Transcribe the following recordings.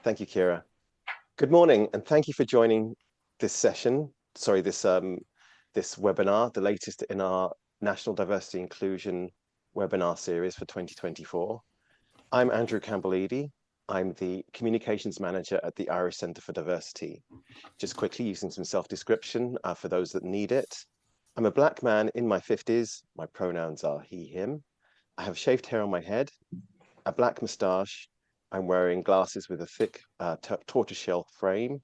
Thank you, Kira. Good morning, and thank you for joining this session. Sorry, this webinar, the latest in our National Diversity Inclusion webinar series for 2024. I'm Andrew Campbell-Edie. I'm the Communications Manager at the Irish Centre for Diversity. Just quickly, using some self-description for those that need it. I'm a Black man in my 50s. My pronouns are he, him. I have shaved hair on my head, a black moustache. I'm wearing glasses with a thick tortoiseshell frame.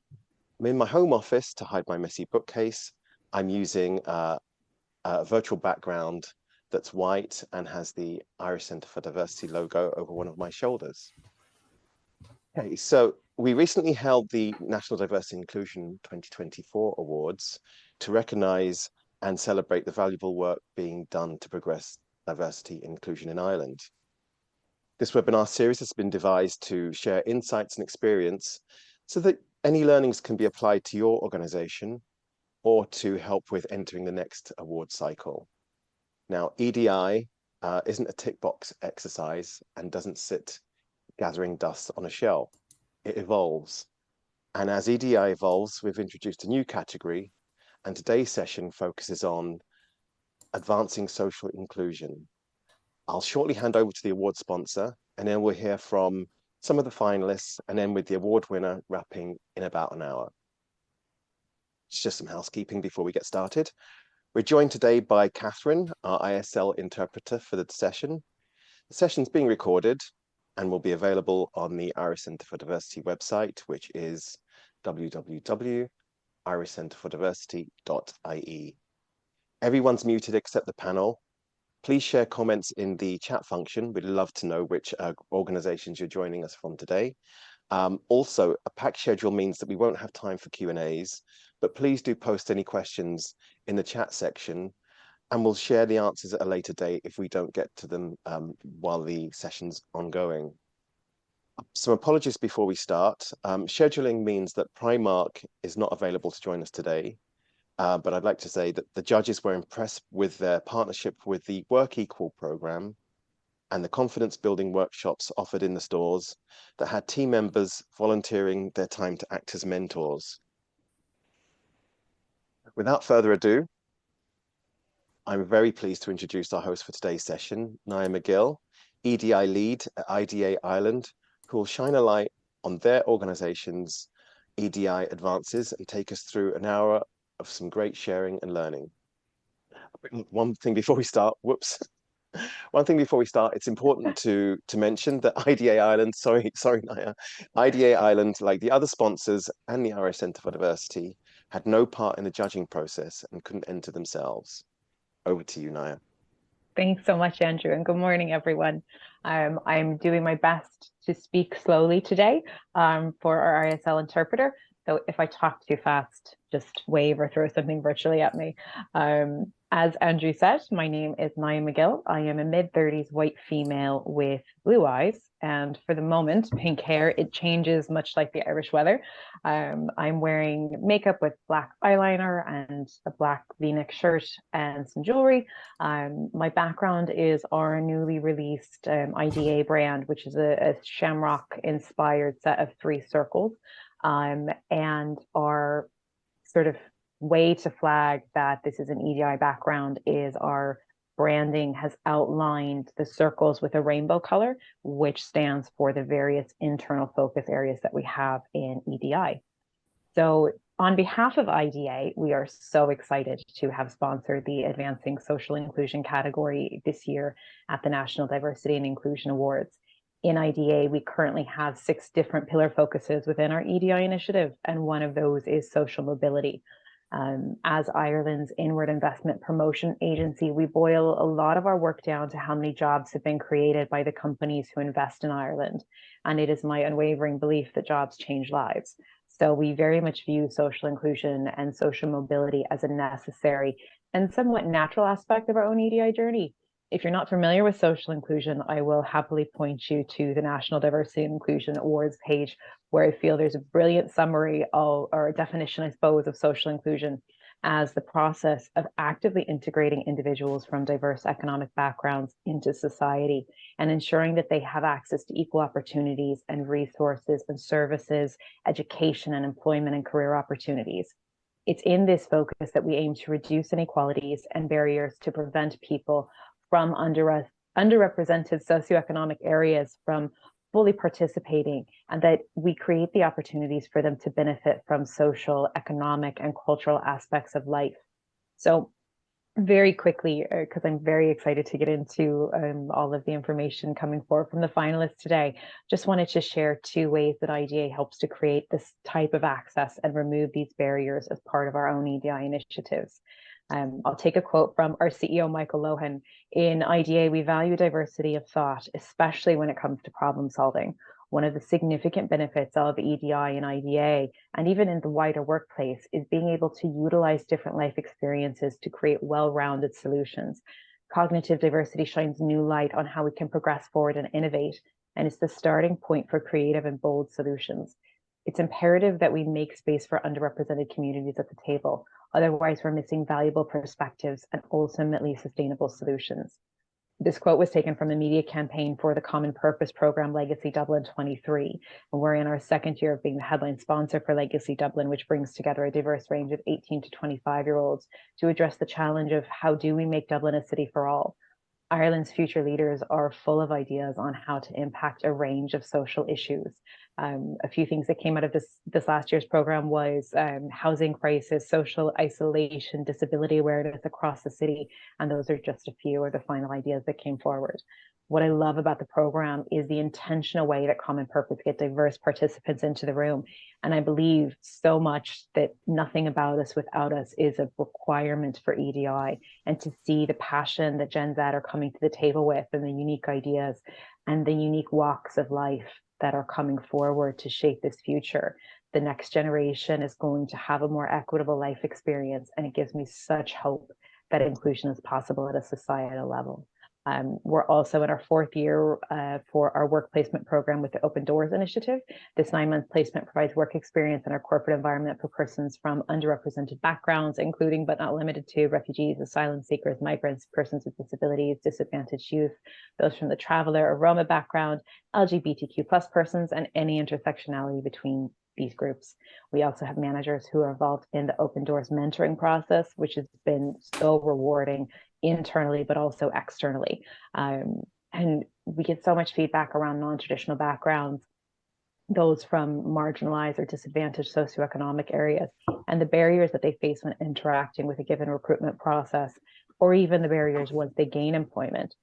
I'm in my home office to hide my messy bookcase. I'm using a virtual background that's white and has the Irish Centre for Diversity logo over one of my shoulders. Okay, so we recently held the National Diversity Inclusion 2024 Awards to recognise and celebrate the valuable work being done to progress diversity and inclusion in Ireland. This webinar series has been devised to share insights and experience so that any learnings can be applied to your organisation or to help with entering the next award cycle. Now, EDI isn't a tick box exercise and doesn't sit gathering dust on a shelf. It evolves. And as EDI evolves, we've introduced a new category, and today's session focuses on advancing social inclusion. I'll shortly hand over to the award sponsor, and then we'll hear from some of the finalists, and then with the award winner wrapping in about an hour. It's just some housekeeping before we get started. We're joined today by Catherine, our ISL interpreter for the session. The session's being recorded and will be available on the Irish Centre for Diversity website, which is www.irishcentreforddiversity.ie. Everyone's muted except the panel. Please share comments in the chat function. We'd love to know which organisations you're joining us from today. Also, a packed schedule means that we won't have time for Q&As, but please do post any questions in the chat section, and we'll share the answers at a later date if we don't get to them while the session's ongoing. Some apologies before we start. Scheduling means that Primark is not available to join us today. But I'd like to say that the judges were impressed with their partnership with the Work Equal programme and the confidence building workshops offered in the stores that had team members volunteering their time to act as mentors. Without further ado, I'm very pleased to introduce our host for today's session, Niah McGill, EDI Lead at IDA Ireland, who will shine a light on their organisation's EDI advances and take us through an hour of some great sharing and learning. One thing before we start, it's important to mention that IDA Ireland, sorry Niah, IDA Ireland, like the other sponsors and the Irish Centre for Diversity, had no part in the judging process and couldn't enter themselves. Over to you, Niah. Thanks so much, Andrew, and good morning, everyone. I'm doing my best to speak slowly today for our ISL interpreter. So if I talk too fast, just wave or throw something virtually at me. As Andrew said, my name is Niah McGill. I am a mid-30s white female with blue eyes. And for the moment, pink hair. It changes much like the Irish weather. I'm wearing makeup with black eyeliner and a black V-neck shirt and some jewelry. My background is our newly released IDA brand, which is a shamrock-inspired set of 3 circles. And our sort of way to flag that this is an EDI background is our branding has outlined the circles with a rainbow color, which stands for the various internal focus areas that we have in EDI. So on behalf of IDA, we are so excited to have sponsored the Advancing Social Inclusion category this year at the National Diversity and Inclusion Awards. In IDA, we currently have 6 different pillar focuses within our EDI initiative, and one of those is social mobility. As Ireland's inward investment promotion agency, we boil a lot of our work down to how many jobs have been created by the companies who invest in Ireland. And it is my unwavering belief that jobs change lives. So we very much view social inclusion and social mobility as a necessary and somewhat natural aspect of our own EDI journey. If you're not familiar with social inclusion, I will happily point you to the National Diversity and Inclusion Awards page, where I feel there's a brilliant summary of, or a definition, I suppose, of social inclusion. as the process of actively integrating individuals from diverse economic backgrounds into society and ensuring that they have access to equal opportunities and resources and services, education and employment and career opportunities. It's in this focus that we aim to reduce inequalities and barriers to prevent people from underrepresented socioeconomic areas from fully participating, and that we create the opportunities for them to benefit from social, economic, and cultural aspects of life. So very quickly, because I'm very excited to get into all of the information coming forward from the finalists today, just wanted to share 2 ways that IDA helps to create this type of access and remove these barriers as part of our own EDI initiatives. I'll take a quote from our CEO, Michael Lohan. In IDA, we value diversity of thought, especially when it comes to problem solving. One of the significant benefits of EDI and IDA, and even in the wider workplace, is being able to utilize different life experiences to create well-rounded solutions. Cognitive diversity shines new light on how we can progress forward and innovate, and it's the starting point for creative and bold solutions. It's imperative that we make space for underrepresented communities at the table. Otherwise, we're missing valuable perspectives and ultimately sustainable solutions. This quote was taken from the media campaign for the Common Purpose program Legacy Dublin 23. And we're in our 2nd year of being the headline sponsor for Legacy Dublin, which brings together a diverse range of 18 to 25-year-olds to address the challenge of how do we make Dublin a city for all. Ireland's future leaders are full of ideas on how to impact a range of social issues. A few things that came out of this last year's program was housing crisis, social isolation, disability awareness across the city, and those are just a few of the final ideas that came forward. What I love about the program is the intentional way that Common Purpose get diverse participants into the room. And I believe so much that nothing about us without us is a requirement for EDI, and to see the passion that Gen Z are coming to the table with and the unique ideas and the unique walks of life that are coming forward to shape this future. The next generation is going to have a more equitable life experience, and it gives me such hope that inclusion is possible at a societal level. We're also in our 4th year for our work placement program with the Open Doors Initiative. This 9-month placement provides work experience in our corporate environment for persons from underrepresented backgrounds, including but not limited to refugees, asylum seekers, migrants, persons with disabilities, disadvantaged youth, those from the traveler or Roma background, LGBTQ+ persons, and any intersectionality between these groups. We also have managers who are involved in the Open Doors mentoring process, which has been so rewarding internally, but also externally. And we get so much feedback around non-traditional backgrounds, those from marginalized or disadvantaged socioeconomic areas, and the barriers that they face when interacting with a given recruitment process, or even the barriers once they gain employment.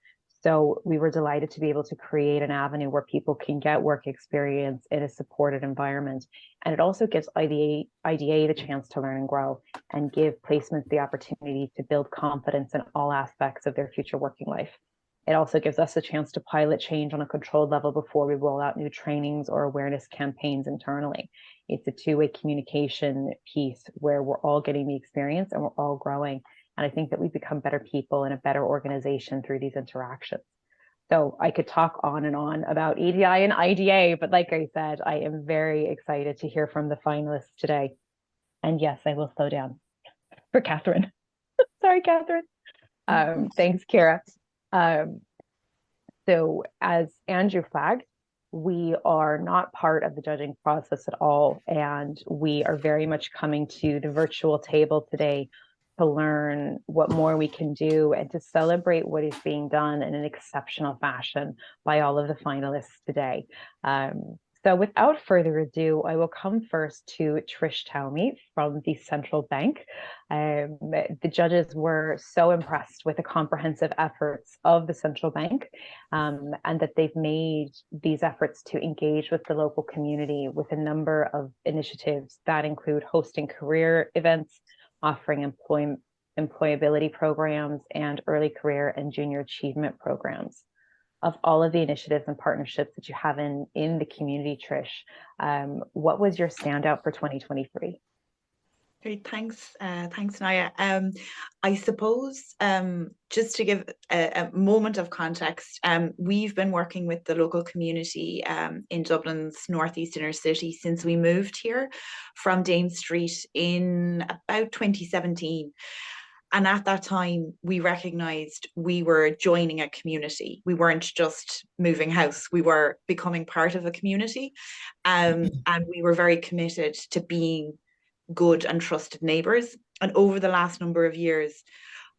So we were delighted to be able to create an avenue where people can get work experience in a supported environment. And it also gives IDA the chance to learn and grow, and give placements the opportunity to build confidence in all aspects of their future working life. It also gives us a chance to pilot change on a controlled level before we roll out new trainings or awareness campaigns internally. It's a 2-way communication piece where we're all getting the experience and we're all growing. And I think that we become better people and a better organization through these interactions. So I could talk on and on about EDI and IDA, but like I said, I am very excited to hear from the finalists today. And yes, I will slow down for Catherine. Sorry, Catherine. Thanks, Kira. So as Andrew flagged, we are not part of the judging process at all. And we are very much coming to the virtual table today to learn what more we can do and to celebrate what is being done in an exceptional fashion by all of the finalists today. So without further ado, I will come first to Trish Townley from the Central Bank. The judges were so impressed with the comprehensive efforts of the Central Bank, and that they've made these efforts to engage with the local community with a number of initiatives that include hosting career events, offering employability programs, and early career and junior achievement programs. Of all of the initiatives and partnerships that you have in the community, Trish, what was your standout for 2023? Great, thanks, Niah. I suppose just to give a moment of context, we've been working with the local community in Dublin's northeast inner city since we moved here from Dame Street in about 2017. And at that time, we recognized we were joining a community. We weren't just moving house, we were becoming part of a community. And we were very committed to being good and trusted neighbors. And over the last number of years,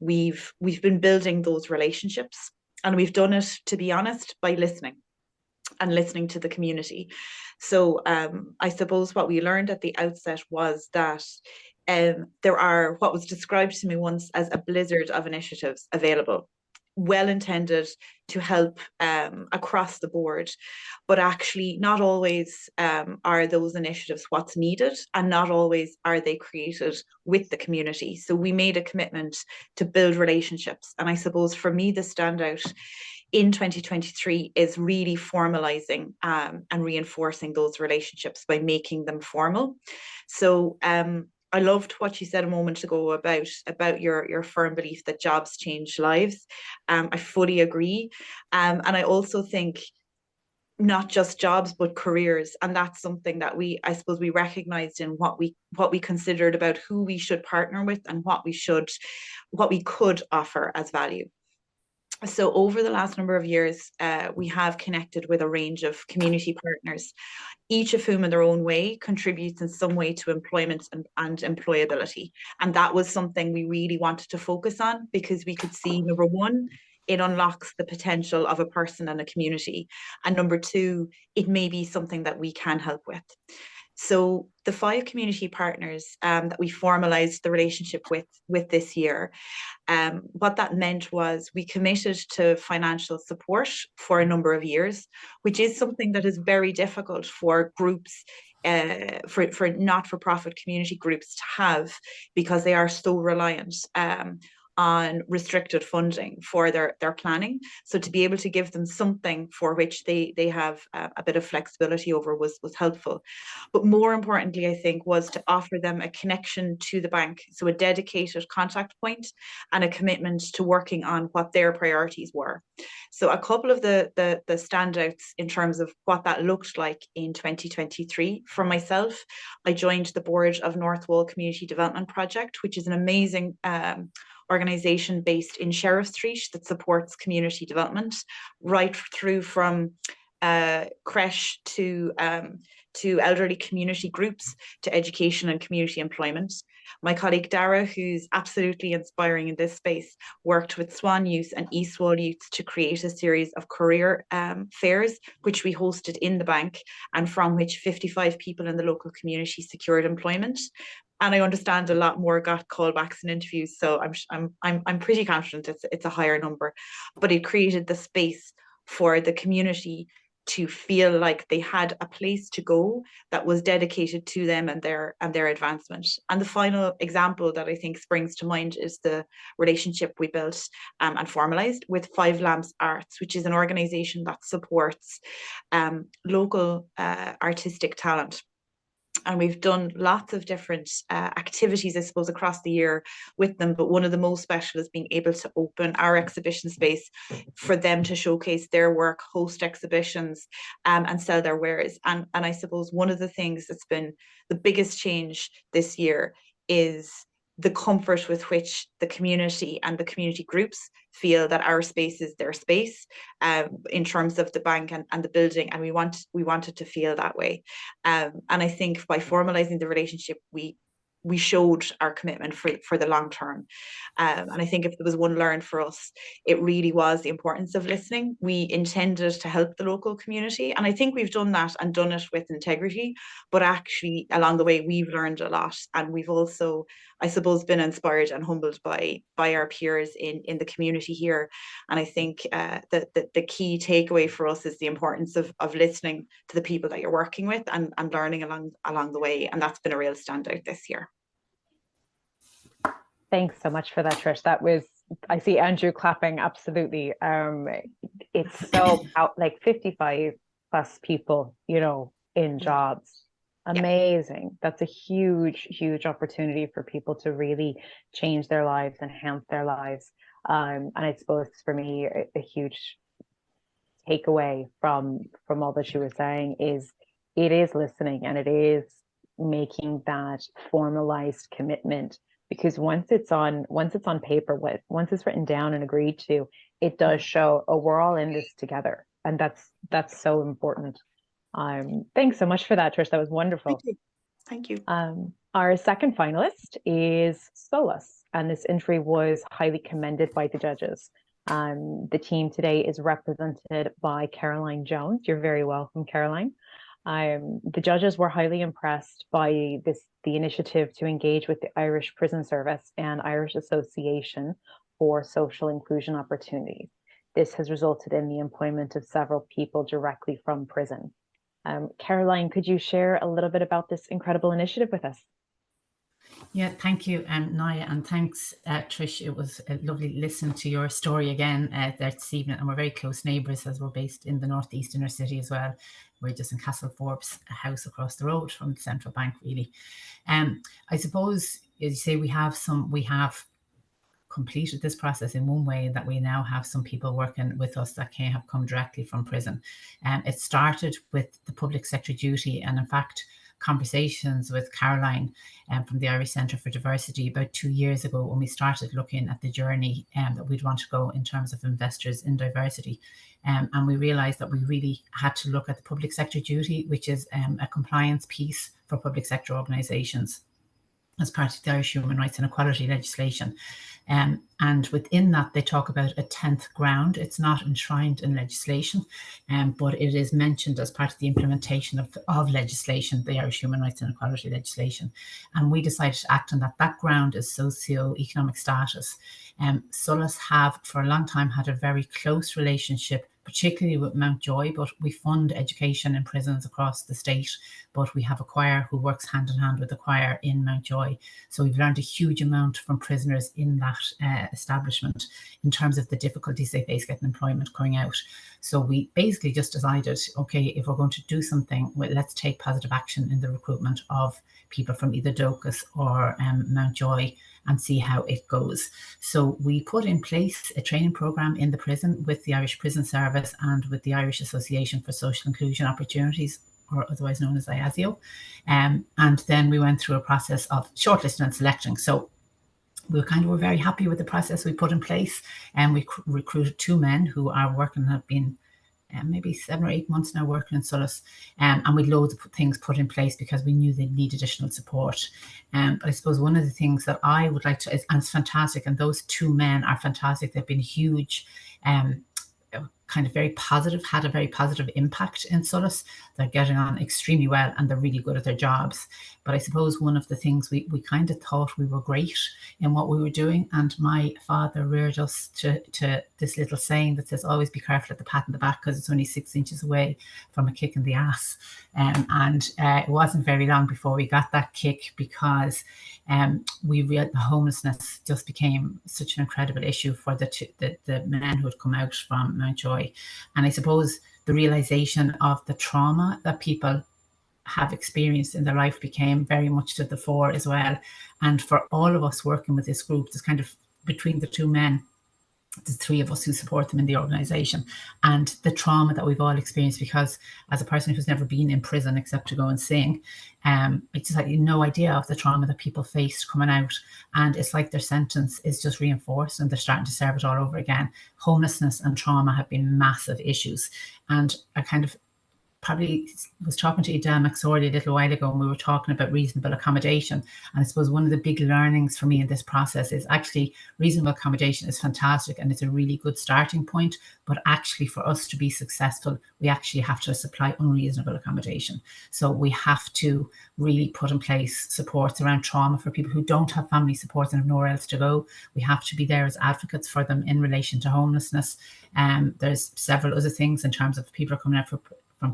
we've been building those relationships. And we've done it, to be honest, by listening and listening to the community. So I suppose what we learned at the outset was that there are what was described to me once as a blizzard of initiatives available, well intended to help across the board, but actually not always are those initiatives what's needed, and not always are they created with the community. So we made a commitment to build relationships, and I suppose for me the standout in 2023 is really formalizing and reinforcing those relationships by making them formal. So I loved what you said a moment ago about your firm belief that jobs change lives. I fully agree. And I also think not just jobs, but careers. And that's something that I suppose we recognized in what we considered about who we should partner with and what we could offer as value. So over the last number of years, we have connected with a range of community partners, each of whom in their own way contributes in some way to employment and employability. And that was something we really wanted to focus on, because we could see, number one, it unlocks the potential of a person and a community. And number two, it may be something that we can help with. So the 5 community partners that we formalized the relationship with this year, what that meant was we committed to financial support for a number of years, which is something that is very difficult for groups, for not-for-profit community groups to have, because they are so reliant on restricted funding for their planning. So to be able to give them something for which they have a bit of flexibility over was helpful. But more importantly, I think, was to offer them a connection to the bank, so a dedicated contact point and a commitment to working on what their priorities were. So a couple of the standouts in terms of what that looked like in 2023 for myself: I joined the board of North Wall Community Development Project, which is an amazing organisation based in Sheriff Street that supports community development right through from creche to elderly community groups to education and community employment. My colleague Dara, who's absolutely inspiring in this space, worked with Swan Youth and East Wall Youth to create a series of career fairs, which we hosted in the bank, and from which 55 people in the local community secured employment. And I understand a lot more got callbacks and interviews, so I'm pretty confident it's a higher number. But it created the space for the community to feel like they had a place to go that was dedicated to them and their advancement. And the final example that I think springs to mind is the relationship we built and formalized with Five Lamps Arts, which is an organization that supports local artistic talent. And we've done lots of different activities, I suppose, across the year with them. But one of the most special is being able to open our exhibition space for them to showcase their work, host exhibitions, and sell their wares. And I suppose one of the things that's been the biggest change this year is the comfort with which the community and the community groups feel that our space is their space in terms of the bank and the building, and we wanted to feel that way. And I think by formalizing the relationship, we showed our commitment for the long term. And I think if there was one learned for us, it really was the importance of listening. We intended to help the local community, and I think we've done that and done it with integrity, but actually along the way we've learned a lot, and we've also, I suppose, been inspired and humbled by our peers in the community here. And I think that the key takeaway for us is the importance of listening to the people that you're working with and learning along the way. And that's been a real standout this year. Thanks so much for that, Trish. That was, I see Andrew clapping, absolutely. It's so like 55 plus people, in jobs. Amazing. That's a huge, huge opportunity for people to really change their lives, enhance their lives. And I suppose for me, a huge takeaway from all that she was saying is it is listening, and it is making that formalized commitment, because once it's on paper, once it's written down and agreed to, it does show, oh, we're all in this together. And that's so important. Thanks so much for that, Trish. That was wonderful. Thank you. Our second finalist is Solus, and this entry was highly commended by the judges. The team today is represented by Caroline Jones. You're very welcome, Caroline. The judges were highly impressed by the initiative to engage with the Irish Prison Service and Irish Association for Social Inclusion Opportunities. This has resulted in the employment of several people directly from prison. Caroline, could you share a little bit about this incredible initiative with us? Yeah, thank you, Niah, and thanks, Trish. It was lovely listening to your story again there this evening, and we're very close neighbours as we're based in the northeast inner city as well. We're just in Castle Forbes, a house across the road from the central bank, really. I suppose, as you say, we have completed this process in one way, that we now have some people working with us that have come directly from prison. It started with the public sector duty, and in fact, conversations with Caroline from the Irish Centre for Diversity about 2 years ago, when we started looking at the journey that we'd want to go in terms of investors in diversity. And we realised that we really had to look at the public sector duty, which is a compliance piece for public sector organisations as part of the Irish Human Rights and Equality legislation. And within that, they talk about a 10th ground. It's not enshrined in legislation, but it is mentioned as part of the implementation of legislation, the Irish Human Rights and Equality legislation. And we decided to act on that. That ground is socio-economic status. Solus have, for a long time, had a very close relationship, particularly with Mountjoy, but we fund education in prisons across the state, but we have a choir who works hand in hand with the choir in Mountjoy. So we've learned a huge amount from prisoners in that establishment in terms of the difficulties they face getting employment coming out. So we basically just decided, okay, if we're going to do something, well, let's take positive action in the recruitment of people from either Docus or Mountjoy and see how it goes. So we put in place a training programme in the prison with the Irish Prison Service and with the Irish Association for Social Inclusion Opportunities, or otherwise known as IASIO. And then we went through a process of shortlisting and selecting. So we were very happy with the process we put in place, and we recruited 2 men who are working, have been maybe 7 or 8 months now working in Solus, and with loads of things put in place because we knew they'd need additional support. But I suppose one of the things that I would like to, and it's fantastic, and those 2 men are fantastic, they've been huge, had a very positive impact in Solus. They're getting on extremely well and they're really good at their jobs. But I suppose one of the things we kind of thought we were great in what we were doing, and my father reared us to this little saying that says, always be careful at the pat in the back, because it's only 6 inches away from a kick in the ass. It wasn't very long before we got that kick, because we realized the homelessness just became such an incredible issue for the men who had come out from Mountjoy. And I suppose the realization of the trauma that people have experienced in their life became very much to the fore as well. And for all of us working with this group, there's kind of, between the 2 men, the 3 of us who support them in the organisation, and the trauma that we've all experienced, because as a person who's never been in prison except to go and sing, I just had no idea of the trauma that people faced coming out, and it's like their sentence is just reinforced and they're starting to serve it all over again. Homelessness and trauma have been massive issues, and I kind of probably was talking to EDI McGill a little while ago, and we were talking about reasonable accommodation. And I suppose one of the big learnings for me in this process is actually reasonable accommodation is fantastic and it's a really good starting point. But actually, for us to be successful, we actually have to supply unreasonable accommodation. So we have to really put in place supports around trauma for people who don't have family supports and have nowhere else to go. We have to be there as advocates for them in relation to homelessness. There's several other things in terms of people are coming out from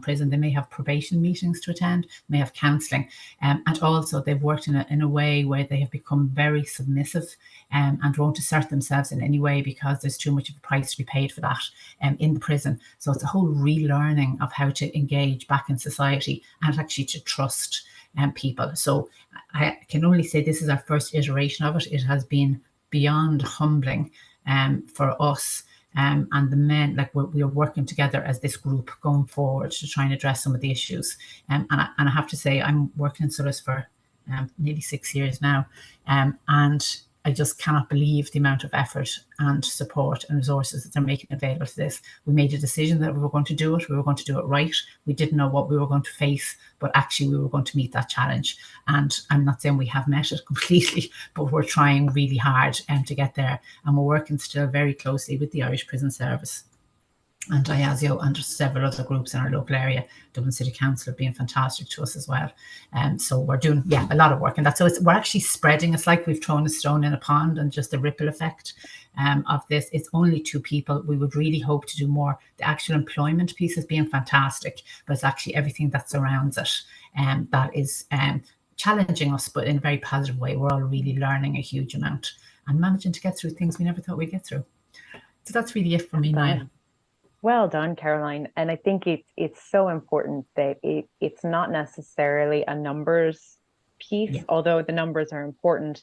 prison. They may have probation meetings to attend, may have counselling, and also they've worked in a way where they have become very submissive and won't assert themselves in any way because there's too much of a price to be paid for that in the prison. So it's a whole relearning of how to engage back in society and actually to trust people. So I can only say this is our first iteration of it. It has been beyond humbling for us. And the men, like we are working together as this group going forward to try and address some of the issues. And I have to say, I'm working in Sulis for nearly 6 years now. And I just cannot believe the amount of effort and support and resources that they're making available to this. We made a decision that we were going to do it. We were going to do it right. We didn't know what we were going to face, but actually we were going to meet that challenge. And I'm not saying we have met it completely, but we're trying really hard to get there. And we're working still very closely with the Irish Prison Service and IASIO and several other groups in our local area. Dublin City Council have been fantastic to us as well. So we're doing, a lot of work in that. So we're actually spreading. It's like we've thrown a stone in a pond, and just the ripple effect of this. It's only 2 people. We would really hope to do more. The actual employment piece has been fantastic, but it's actually everything that surrounds it that is challenging us, but in a very positive way. We're all really learning a huge amount and managing to get through things we never thought we'd get through. So that's really it for me, Niah. Well done, Caroline. And I think it's so important that it's not necessarily a numbers piece, although the numbers are important.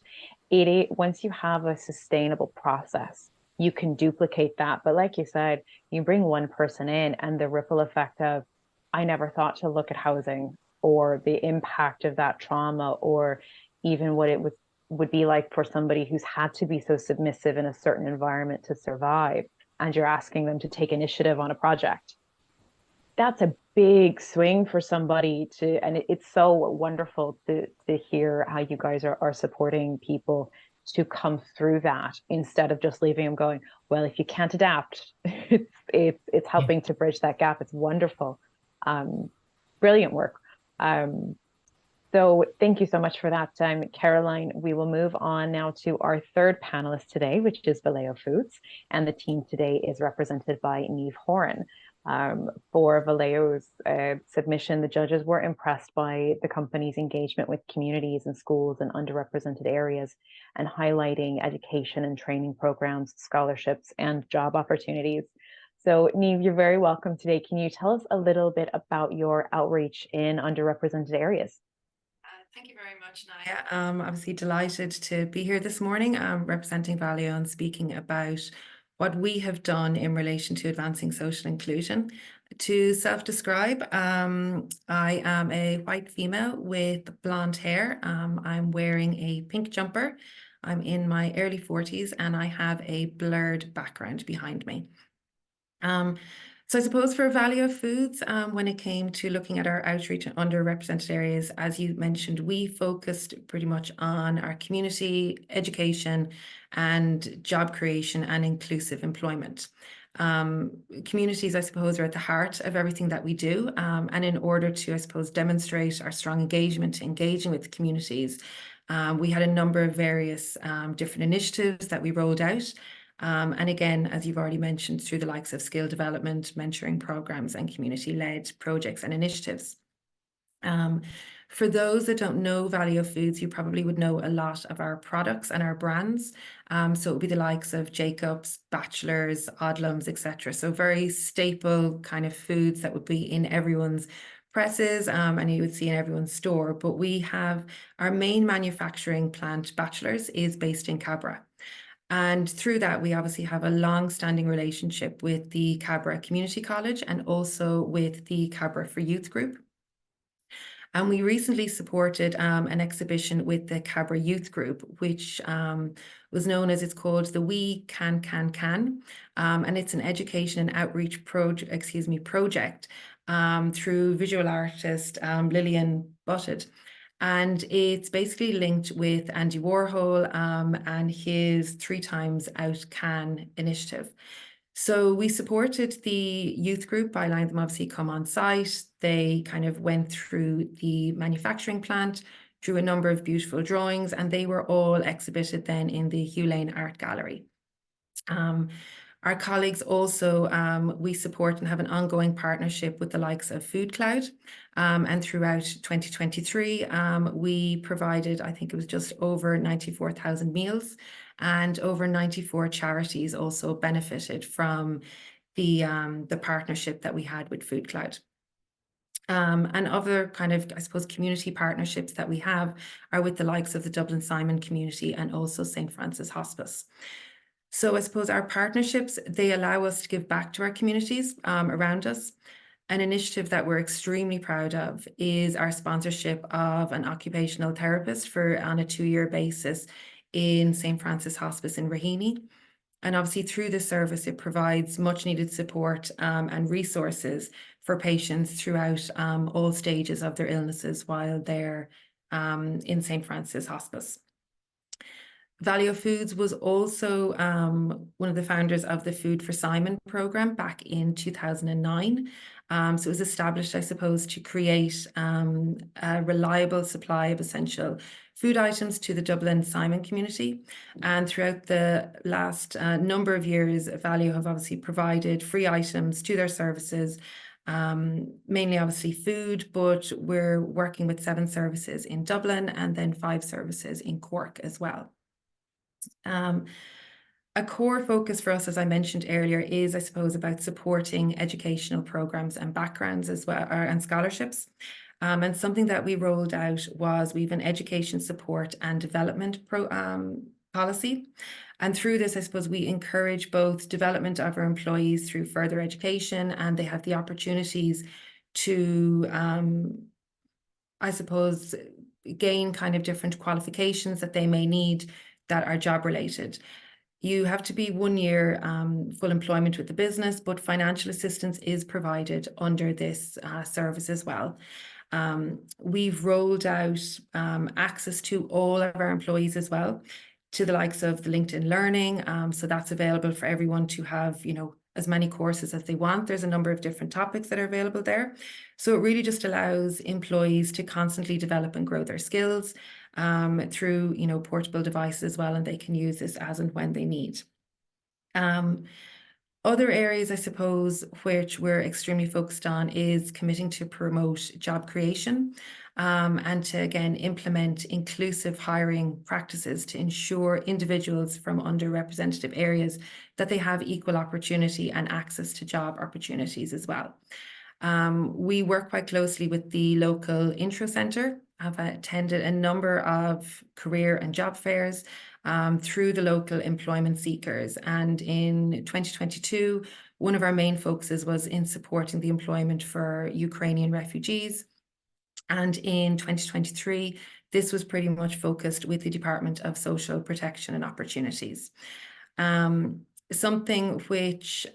Once you have a sustainable process, you can duplicate that. But like you said, you bring one person in and the ripple effect of, I never thought to look at housing or the impact of that trauma, or even what it would be like for somebody who's had to be so submissive in a certain environment to survive. And you're asking them to take initiative on a project. That's a big swing for somebody and it's so wonderful to hear how you guys are supporting people to come through that, instead of just leaving them going, well, if you can't adapt, it's helping to bridge that gap. It's wonderful. Brilliant work. So thank you so much for that, Caroline. We will move on now to our third panelist today, which is Vallejo Foods. And the team today is represented by Niamh Horan. For Vallejo's submission, the judges were impressed by the company's engagement with communities and schools in underrepresented areas, and highlighting education and training programs, scholarships, and job opportunities. So Niamh, you're very welcome today. Can you tell us a little bit about your outreach in underrepresented areas? Thank you very much, Niah. Obviously delighted to be here this morning representing Vallejo and speaking about what we have done in relation to advancing social inclusion. To self-describe, I am a white female with blonde hair. I'm wearing a pink jumper. I'm in my early 40s and I have a blurred background behind me. So I suppose for Vallejo Foods, when it came to looking at our outreach in underrepresented areas, as you mentioned, we focused pretty much on our community, education, and job creation and inclusive employment. Communities, I suppose, are at the heart of everything that we do. And in order to, I suppose, demonstrate our strong engaging with communities, we had a number of various different initiatives that we rolled out. And again, as you've already mentioned, through the likes of skill development, mentoring programs, and community-led projects and initiatives. For those that don't know Vallejo Foods, you probably would know a lot of our products and our brands. So it would be the likes of Jacobs, Bachelors, Odlums, etc. So very staple kind of foods that would be in everyone's presses and you would see in everyone's store. But we have our main manufacturing plant, Bachelors, is based in Cabra. And through that, we obviously have a long-standing relationship with the Cabra Community College and also with the Cabra for Youth group. And we recently supported an exhibition with the Cabra Youth Group, which was known as, it's called the We Can. And it's an education and outreach project through visual artist Lillian Butted. And it's basically linked with Andy Warhol and his 3 Times Out Can initiative. So we supported the youth group by allowing them obviously come on site. They kind of went through the manufacturing plant, drew a number of beautiful drawings, and they were all exhibited then in the Hugh Lane Art Gallery. Our colleagues also, we support and have an ongoing partnership with the likes of Food Cloud. And throughout 2023, we provided, I think it was just over 94,000 meals, and over 94 charities also benefited from the partnership that we had with Food Cloud. And other kind of, I suppose, community partnerships that we have are with the likes of the Dublin Simon community and also St. Francis Hospice. So I suppose our partnerships, they allow us to give back to our communities around us. An initiative that we're extremely proud of is our sponsorship of an occupational therapist on a 2-year basis in St. Francis Hospice in Raheny. And obviously through this service, it provides much needed support and resources for patients throughout all stages of their illnesses while they're in St. Francis Hospice. Valio Foods was also one of the founders of the Food for Simon program back in 2009. So it was established, I suppose, to create a reliable supply of essential food items to the Dublin Simon community. And throughout the last number of years, Valio have obviously provided free items to their services, mainly obviously food, but we're working with 7 services in Dublin and then 5 services in Cork as well. A core focus for us, as I mentioned earlier, is, I suppose, about supporting educational programs and backgrounds as well, and scholarships. And something that we rolled out was we have an education support and development policy. And through this, I suppose, we encourage both development of our employees through further education, and they have the opportunities to, I suppose, gain kind of different qualifications that they may need that are job related. You have to be 1 year full employment with the business, but financial assistance is provided under this service as well. We've rolled out access to all of our employees as well, to the likes of the LinkedIn Learning. So that's available for everyone to have, as many courses as they want. There's a number of different topics that are available there. So it really just allows employees to constantly develop and grow their skills through, portable devices as well, and they can use this as and when they need. Other areas, I suppose, which we're extremely focused on is committing to promote job creation and to, again, implement inclusive hiring practices to ensure individuals from underrepresented areas that they have equal opportunity and access to job opportunities as well. We work quite closely with the local Intro Centre. I've attended a number of career and job fairs through the local employment seekers. And in 2022, one of our main focuses was in supporting the employment for Ukrainian refugees. And in 2023, this was pretty much focused with the Department of Social Protection and Opportunities. Something which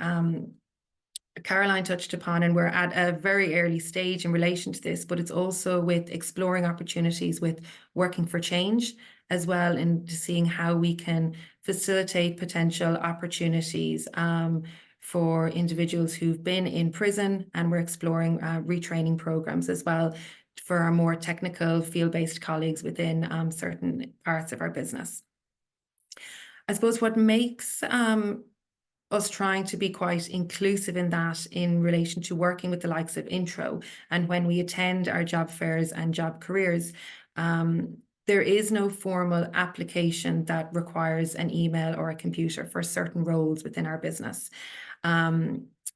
Caroline touched upon, and we're at a very early stage in relation to this, but it's also with exploring opportunities with working for change as well, and seeing how we can facilitate potential opportunities for individuals who've been in prison, and we're exploring retraining programs as well for our more technical field-based colleagues within certain parts of our business. I suppose what makes us trying to be quite inclusive in that in relation to working with the likes of Intro, and when we attend our job fairs and job careers, there is no formal application that requires an email or a computer for certain roles within our business.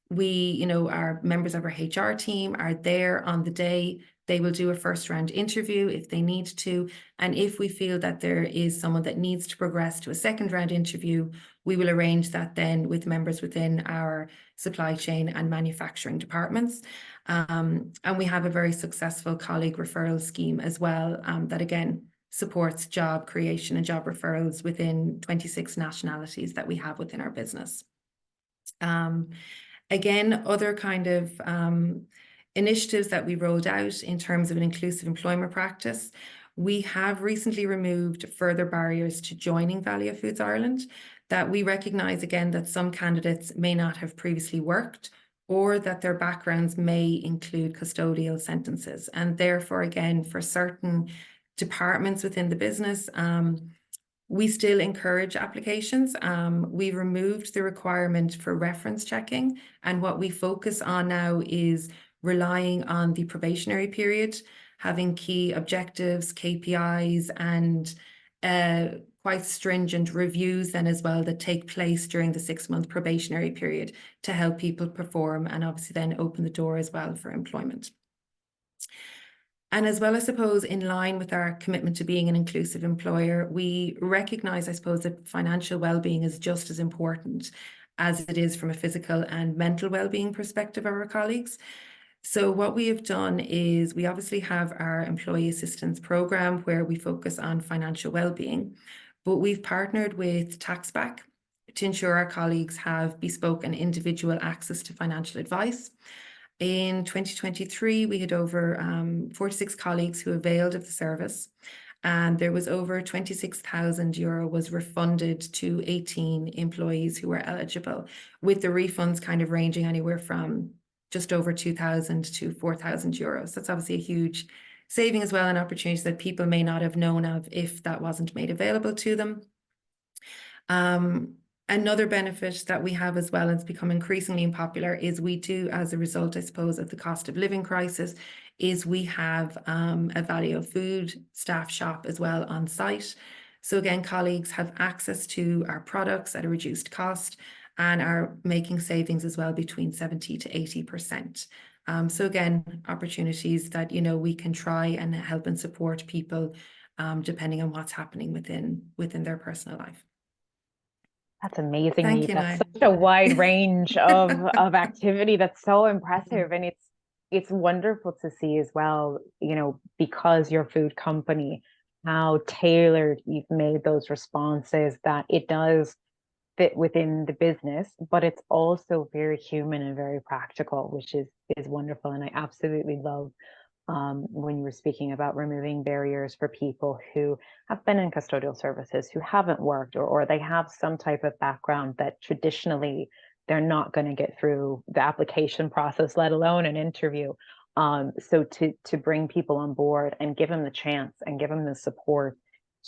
We, our members of our HR team are there on the day. They will do a first round interview if they need to. And if we feel that there is someone that needs to progress to a second round interview, we will arrange that then with members within our supply chain and manufacturing departments. And we have a very successful colleague referral scheme as well that again supports job creation and job referrals within 26 nationalities that we have within our business. Again, other kind of initiatives that we rolled out in terms of an inclusive employment practice. We have recently removed further barriers to joining Valio Foods Ireland, that we recognise again that some candidates may not have previously worked, or that their backgrounds may include custodial sentences. And therefore, again, for certain departments within the business, we still encourage applications. We removed the requirement for reference checking, and what we focus on now is relying on the probationary period, having key objectives, KPIs, and quite stringent reviews then as well that take place during the 6-month probationary period to help people perform and obviously then open the door as well for employment. And as well, I suppose, in line with our commitment to being an inclusive employer, we recognise, I suppose, that financial well-being is just as important as it is from a physical and mental well-being perspective of our colleagues. So what we have done is we obviously have our employee assistance program where we focus on financial well-being, but we've partnered with TaxBack to ensure our colleagues have bespoke and individual access to financial advice. In 2023, we had over 46 colleagues who availed of the service, and there was over €26,000 was refunded to 18 employees who were eligible, with the refunds kind of ranging anywhere from just over €2,000 to €4,000. That's obviously a huge saving as well, and opportunities that people may not have known of if that wasn't made available to them. Another benefit that we have as well, and it's become increasingly popular, is we do, as a result, I suppose, of the cost of living crisis, is we have a value of food staff shop as well on site. So again, colleagues have access to our products at a reduced cost and are making savings as well between 70 to 80%. So again, opportunities that, you know, we can try and help and support people depending on what's happening within their personal life. That's amazing. Thank you, That's Niah. such a wide range of activity. That's so impressive. And it's wonderful to see as well, you know, because your food company, how tailored you've made those responses, that it does fit within the business, but it's also very human and very practical, which is wonderful. And I absolutely love when you were speaking about removing barriers for people who have been in custodial services, who haven't worked, or they have some type of background that traditionally they're not going to get through the application process, let alone an interview. So to bring people on board and give them the chance and give them the support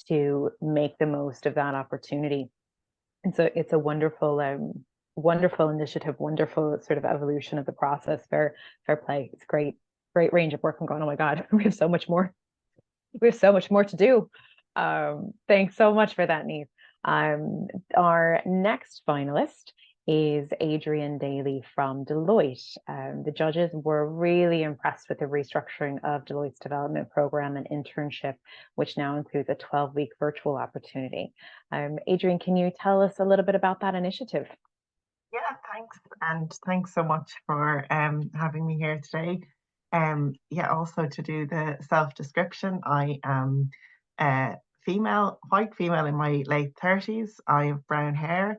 to make the most of that opportunity. And so it's a wonderful, wonderful initiative, wonderful sort of evolution of the process. Fair play. It's great range of work. I'm going, oh my God, we have so much more. We have so much more to do. Thanks so much for that, Niamh. Our next finalist is Adrian Daly from Deloitte. The judges were really impressed with the restructuring of Deloitte's development program and internship, which now includes a 12-week virtual opportunity. Adrian, can you tell us a little bit about that initiative? Yeah, thanks. And thanks so much for having me here today. Yeah, also to do the self-description, I am white female in my late 30s. I have brown hair,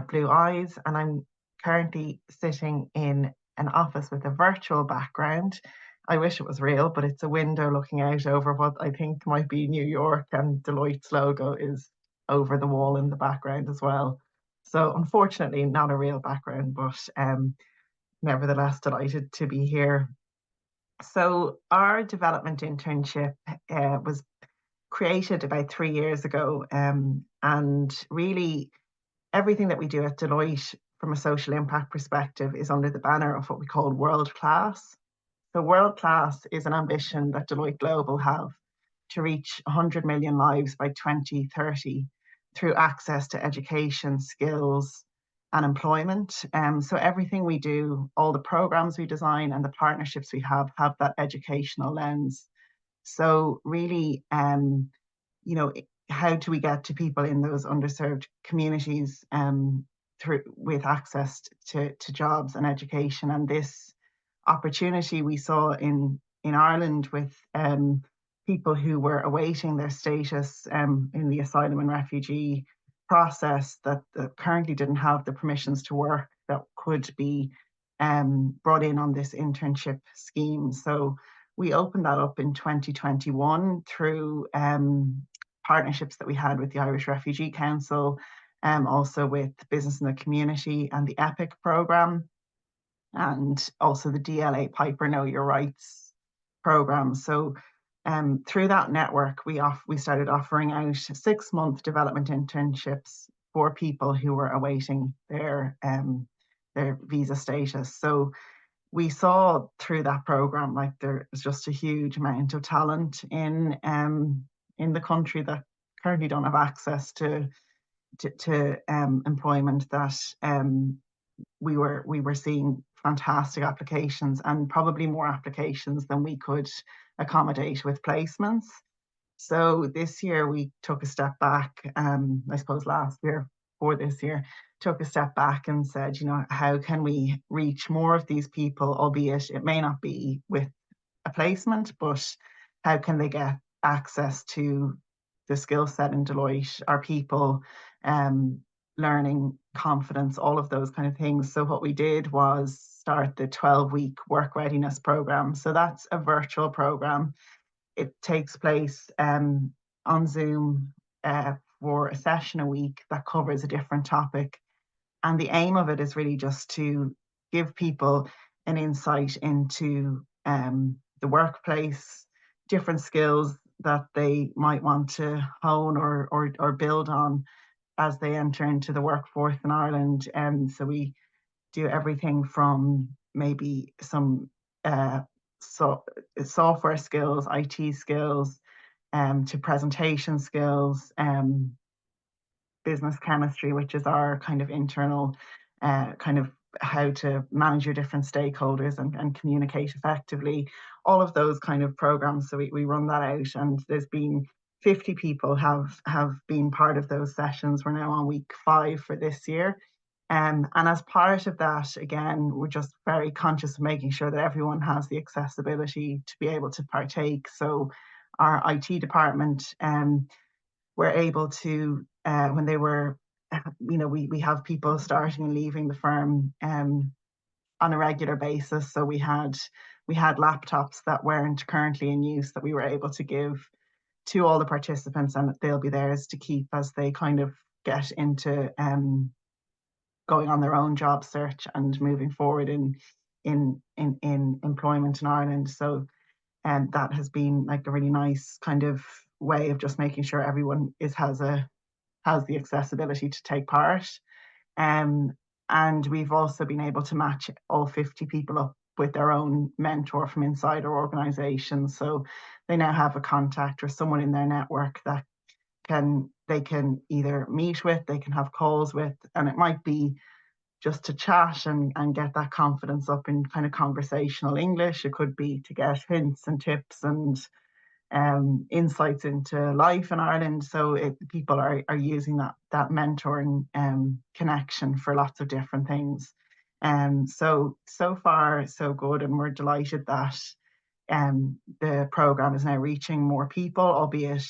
blue eyes, and I'm currently sitting in an office with a virtual background. I wish it was real, but it's a window looking out over what I think might be New York, and Deloitte's logo is over the wall in the background as well. So unfortunately, not a real background, but nevertheless delighted to be here. So our development internship was created about 3 years ago, and really everything that we do at Deloitte from a social impact perspective is under the banner of what we call world class. So world class is an ambition that Deloitte Global have to reach 100 million lives by 2030 through access to education, skills, and employment. So everything we do, all the programs we design and the partnerships we have that educational lens. So really, you know, how do we get to people in those underserved communities with access to jobs and education? And this opportunity we saw in Ireland with people who were awaiting their status in the asylum and refugee process that currently didn't have the permissions to work that could be brought in on this internship scheme. So we opened that up in 2021 through partnerships that we had with the Irish Refugee Council, also with Business in the Community and the EPIC programme, and also the DLA Piper Know Your Rights programme. So through that network, we started offering out 6-month development internships for people who were awaiting their visa status. So we saw through that program, like, there was just a huge amount of talent in the country that currently don't have access to employment, that we were seeing fantastic applications, and probably more applications than we could accommodate with placements. So this year we took a step back, I suppose last year or this year, took a step back and said, you know, how can we reach more of these people, albeit it may not be with a placement, but how can they get access to the skill set in Deloitte, our people, learning, confidence, all of those kind of things. So what we did was start the 12-week work readiness program. So that's a virtual program. It takes place on Zoom for a session a week that covers a different topic. And the aim of it is really just to give people an insight into the workplace, different skills that they might want to hone or build on as they enter into the workforce in Ireland. So we do everything from maybe some software skills, IT skills, to presentation skills, business chemistry, which is our kind of internal kind of how to manage your different stakeholders and communicate effectively, all of those kind of programs. So we run that out, and there's been 50 people have been part of those sessions. We're now on week 5 for this year. And as part of that, again, we're just very conscious of making sure that everyone has the accessibility to be able to partake. So our IT department were able to, when they were, you know, we have people starting and leaving the firm on a regular basis. So we had laptops that weren't currently in use that we were able to give to all the participants, and they'll be theirs to keep as they kind of get into going on their own job search and moving forward in employment in Ireland. So that has been like a really nice kind of way of just making sure everyone has the accessibility to take part. And we've also been able to match all 50 people up with their own mentor from inside our organisation. So they now have a contact or someone in their network that they can either meet with, they can have calls with, and it might be just to chat and get that confidence up in kind of conversational English. It could be to get hints and tips and insights into life in Ireland. So people are using that mentoring connection for lots of different things. So far so good, and we're delighted that the program is now reaching more people, albeit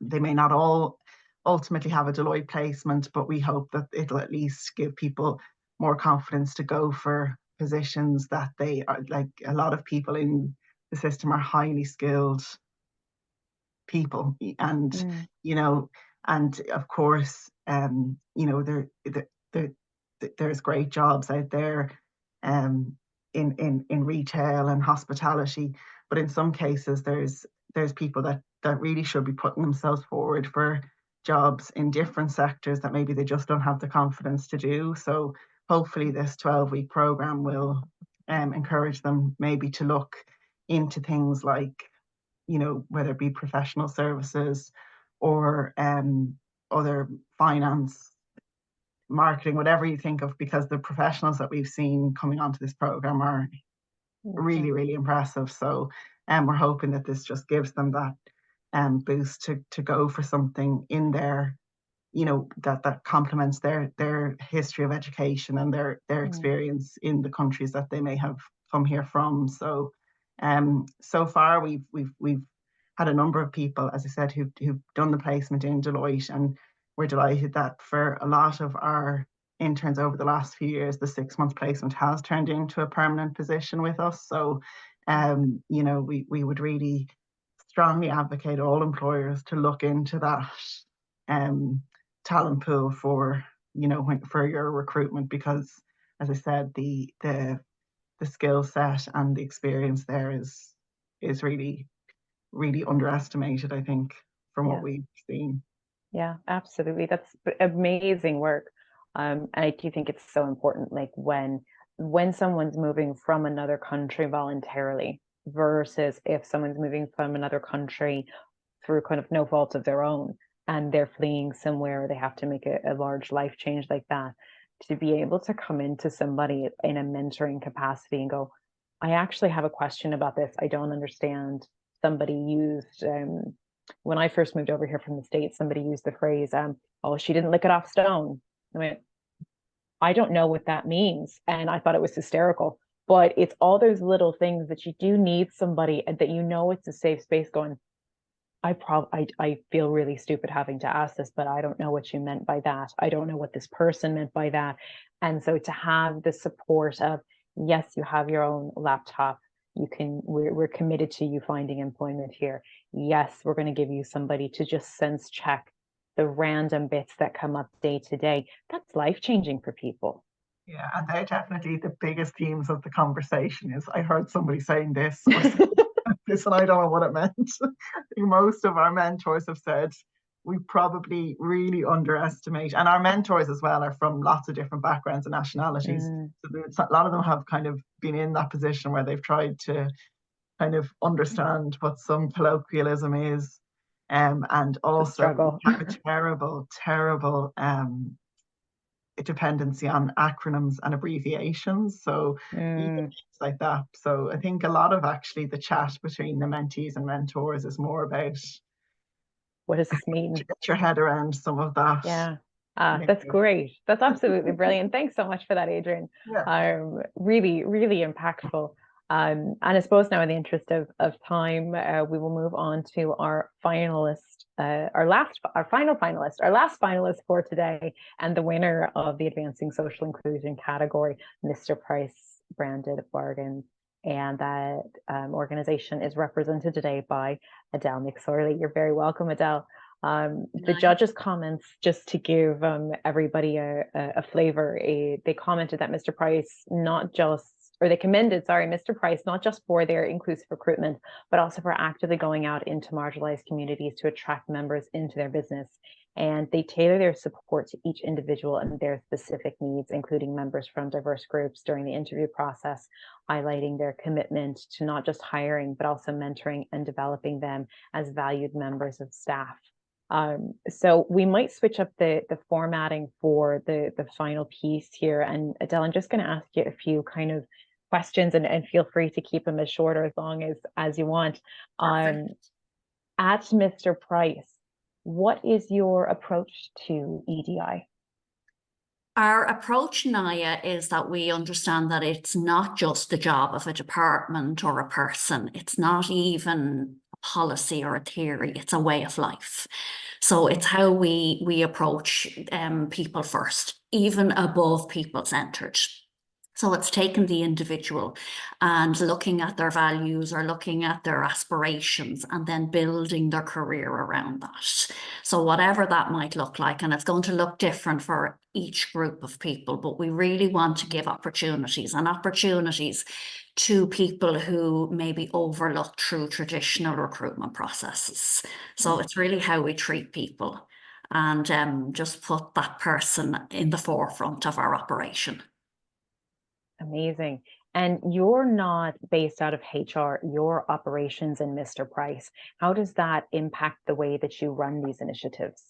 they may not all ultimately have a Deloitte placement, but we hope that it'll at least give people more confidence to go for positions that they are, like a lot of people in the system are highly skilled people, and you know, and of course you know, there's great jobs out there in retail and hospitality, but in some cases there's people that really should be putting themselves forward for jobs in different sectors that maybe they just don't have the confidence to do. So hopefully this 12-week program will encourage them maybe to look into things like, you know, whether it be professional services or other finance, marketing, whatever you think of, because the professionals that we've seen coming onto this program are really, really impressive. So we're hoping that this just gives them that boost to go for something in their, you know, that complements their history of education and their experience in the countries that they may have come here from. So so far we've had a number of people, as I said, who've done the placement in Deloitte, and we're delighted that for a lot of our interns over the last few years, the 6-month placement has turned into a permanent position with us. So you know, we would really strongly advocate all employers to look into that talent pool for, you know, for your recruitment, because as I said, the skill set and the experience there is really, really underestimated, I think, from what we've seen. Yeah, absolutely. That's amazing work. And I do think it's so important, like when someone's moving from another country voluntarily versus if someone's moving from another country through kind of no fault of their own, and they're fleeing somewhere, they have to make a large life change like that, to be able to come into somebody in a mentoring capacity and go, I actually have a question about this. I don't understand. Somebody used, when I first moved over here from the States, somebody used the phrase, oh, she didn't lick it off stone. I mean, I don't know what that means. And I thought it was hysterical. But it's all those little things that you do need somebody that you know it's a safe space going, I feel really stupid having to ask this, but I don't know what you meant by that. I don't know what this person meant by that. And so to have the support of, yes, you have your own laptop. We're committed to you finding employment here. Yes, we're going to give you somebody to just sense check the random bits that come up day to day. That's life-changing for people. Yeah, and they're definitely the biggest themes of the conversation. Is I heard somebody saying this or this, and I don't know what it meant. Most of our mentors have said we probably really underestimate, and our mentors as well are from lots of different backgrounds and nationalities. So a lot of them have kind of been in that position where they've tried to kind of understand what some colloquialism is, and also have a terrible dependency on acronyms and abbreviations. So even things like that. So I think a lot of actually the chat between the mentees and mentors is more about what does this mean? To get your head around some of that. Yeah. That's great. That's absolutely brilliant. Thanks so much for that, Adrian. Yeah. Really, really impactful. And I suppose now in the interest of time, we will move on to our finalist, our last finalist for today, and the winner of the Advancing Social Inclusion category, Mr. Price Branded Bargains. And that organization is represented today by Adele McSorley. You're very welcome, Adele. The judges' comments, just to give everybody a flavor, they commented that Mr. Price they commended, Mr. Price, not just for their inclusive recruitment, but also for actively going out into marginalized communities to attract members into their business. And they tailor their support to each individual and their specific needs, including members from diverse groups during the interview process, highlighting their commitment to not just hiring, but also mentoring and developing them as valued members of staff. So we might switch up the formatting for the final piece here. And Adele, I'm just going to ask you a few kind of questions, and feel free to keep them as short or as long as you want. At Mr. Price, what is your approach to EDI? Our approach, Niah, is that we understand that it's not just the job of a department or a person. It's not even a policy or a theory. It's a way of life. So it's how we approach people first, even above people-centered. So it's taking the individual and looking at their values or looking at their aspirations and then building their career around that. So whatever that might look like, and it's going to look different for each group of people, but we really want to give opportunities to people who maybe overlook through traditional recruitment processes. So it's really how we treat people and just put that person in the forefront of our operation. Amazing. And you're not based out of HR, your operations in Mr. Price. How does that impact the way that you run these initiatives?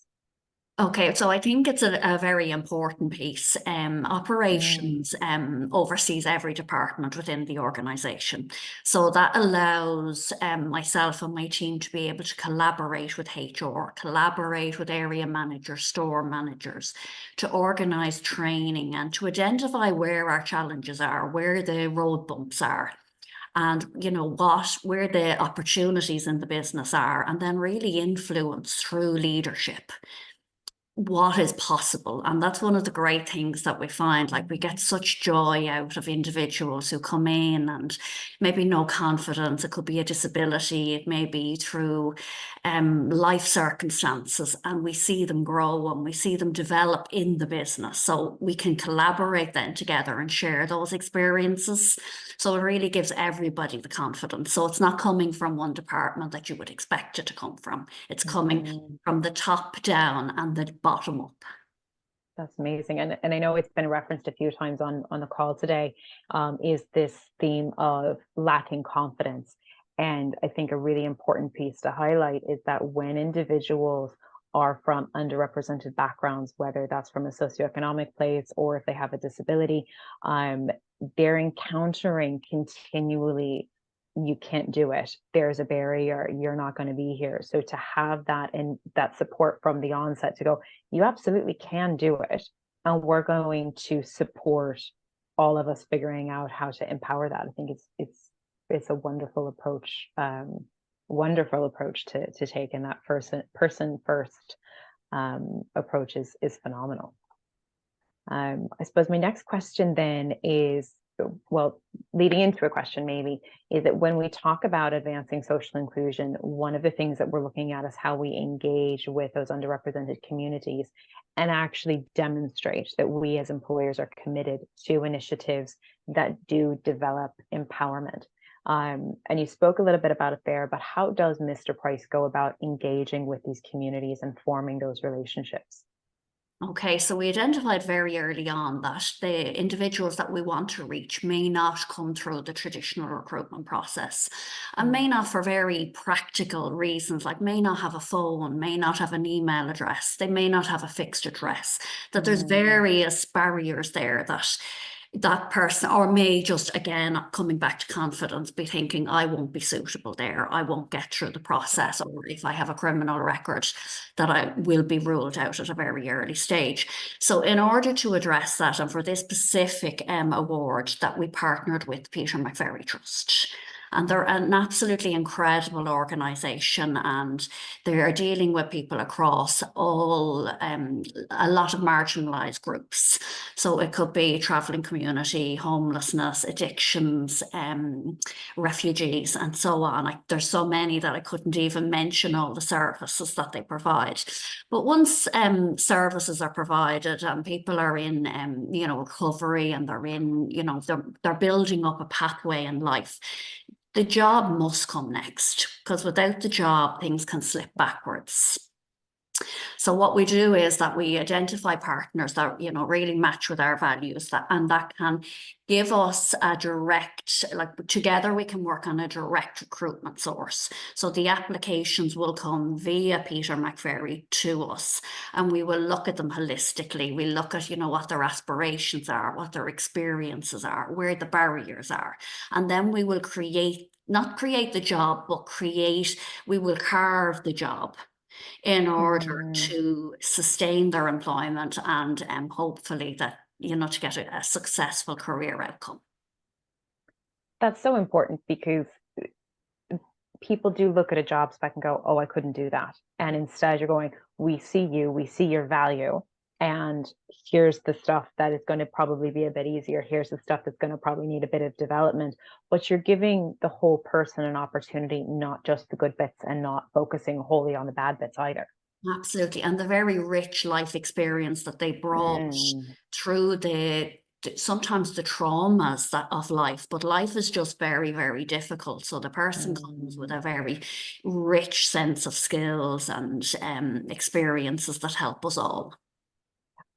Okay, so I think it's a very important piece. Operations oversees every department within the organisation. So that allows myself and my team to be able to collaborate with HR, collaborate with area managers, store managers, to organise training and to identify where our challenges are, where the road bumps are, and where the opportunities in the business are, and then really influence through leadership what is possible. And that's one of the great things that we find. Like, we get such joy out of individuals who come in and maybe no confidence. It could be a disability, it may be through life circumstances, and we see them grow and we see them develop in the business. So we can collaborate then together and share those experiences. So it really gives everybody the confidence. So it's not coming from one department that you would expect it to come from. It's coming from the top down and the bottom up. That's amazing. And I know it's been referenced a few times on the call today, is this theme of lacking confidence. And I think a really important piece to highlight is that when individuals are from underrepresented backgrounds, whether that's from a socioeconomic place or if they have a disability, they're encountering continually, you can't do it, there's a barrier, you're not going to be here. So to have that and that support from the onset to go, you absolutely can do it, and we're going to support all of us figuring out how to empower that. I think it's a wonderful approach, to take, and that person first approach is phenomenal. I suppose my next question then is, well, leading into a question maybe, is that when we talk about advancing social inclusion, one of the things that we're looking at is how we engage with those underrepresented communities and actually demonstrate that we as employers are committed to initiatives that do develop empowerment. And you spoke a little bit about it there, but how does Mr. Price go about engaging with these communities and forming those relationships? Okay, so we identified very early on that the individuals that we want to reach may not come through the traditional recruitment process, and may not, for very practical reasons, like may not have a phone, may not have an email address, they may not have a fixed address, that there's various barriers there that person, or may just, again, coming back to confidence, be thinking, I won't be suitable there, I won't get through the process, or if I have a criminal record, that I will be ruled out at a very early stage. So in order to address that, and for this specific award, that we partnered with Peter McVerry Trust. And they're an absolutely incredible organisation, and they are dealing with people across all, a lot of marginalised groups. So it could be travelling community, homelessness, addictions, refugees, and so on. Like, there's so many that I couldn't even mention all the services that they provide. But once services are provided and people are in, recovery, and they're in, they're building up a pathway in life, the job must come next, because without the job, things can slip backwards. So what we do is that we identify partners that, really match with our values, and that can give us a direct, together we can work on a direct recruitment source. So the applications will come via Peter McVerry to us, and we will look at them holistically. We look at, what their aspirations are, what their experiences are, where the barriers are. And then we will not create the job, but we will carve the job in order to sustain their employment and hopefully that, to get a successful career outcome. That's so important, because people do look at a job spec and go, oh, I couldn't do that. And instead you're going, we see you, we see your value, and here's the stuff that is going to probably be a bit easier. Here's the stuff that's going to probably need a bit of development. But you're giving the whole person an opportunity, not just the good bits, and not focusing wholly on the bad bits either. Absolutely. And the very rich life experience that they brought through sometimes the traumas of life, but life is just very, very difficult. So the person comes with a very rich sense of skills and experiences that help us all.